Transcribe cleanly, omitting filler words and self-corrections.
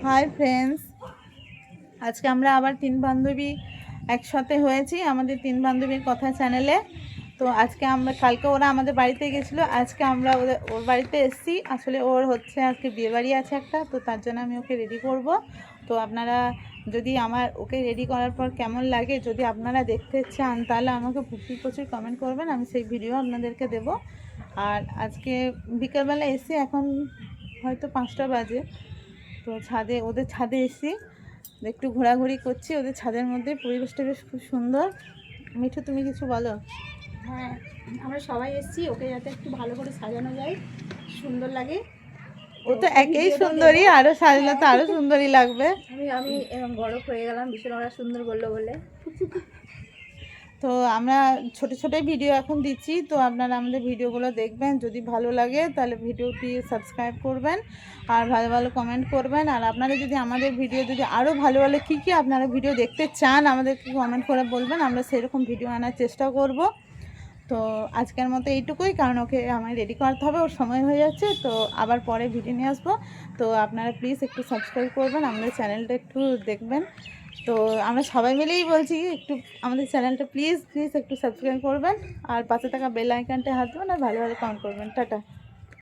Hi friends, আজকে আমরা আবার তিন বান্ধবী একসাথে হয়েছি আমাদের তিন বান্ধবীর কথা চ্যানেলে। তো আজকে আমরা কালকে ওরা আমাদের বাড়িতে গেছিলো, আজকে আমরা ওর বাড়িতে এসেছি। আসলে ওর হচ্ছে আজকে বিয়ে বাড়ি আছে একটা, তো তার জন্য আমি ওকে রেডি করব। তো আপনারা যদি আমার ওকে রেডি করার পর কেমন লাগে যদি আপনারা দেখতে চান তাহলে আমাকে প্রচুর কমেন্ট করবেন, আমি সেই ভিডিও আপনাদেরকে দেব। আর আজকে বিকেলবেলা এসে এখন হয়তো 5টা বাজে, তো ওদের ছাদে এসেছি, একটু ঘোরাঘুরি করছি ওদের ছাদের মধ্যে। পরিবেশটা বেশ খুব সুন্দর। মিঠু, তুমি কিছু বলো। হ্যাঁ, আমরা সবাই এসেছি, ওকে যাতে একটু ভালো করে সাজানো যায়, সুন্দর লাগে। ও তো একেই সুন্দরী, আরও সাজলে তো আরও সুন্দরী লাগবে। আমি বড় হয়ে গেলাম ভীষণ, ওরা সুন্দর বললো বলে। তো আমরা ছোটো ভিডিও এখন দিচ্ছি, তো আপনারা আমাদের ভিডিওগুলো দেখবেন। যদি ভালো লাগে তাহলে ভিডিওটি সাবস্ক্রাইব করবেন আর ভালো ভালো কমেন্ট করবেন। আর আপনারা যদি আমাদের ভিডিও যদি আরও ভালো ভালো কী আপনারা ভিডিও দেখতে চান আমাদেরকে কমেন্ট করে বলবেন, আমরা সেরকম ভিডিও আনার চেষ্টা করব। তো আজকের মতো এইটুকুই, কারণ ওকে আমায় রেডি করতে হবে, ওর সময় হয়ে যাচ্ছে। তো আবার পরে ভিডিও নিয়ে আসবো। তো আপনারা প্লিজ একটু সাবস্ক্রাইব করবেন, আমাদের চ্যানেলটা একটু দেখবেন। তো আমরা সবাই মিলেই বলছি একটু আমাদের চ্যানেলটা প্লিজ একটু সাবস্ক্রাইব করবেন আর পাশে থাকা বেল আইকনটা হাত দেবেন আর ভালো ভালো কমেন্ট করবেন। টাটা।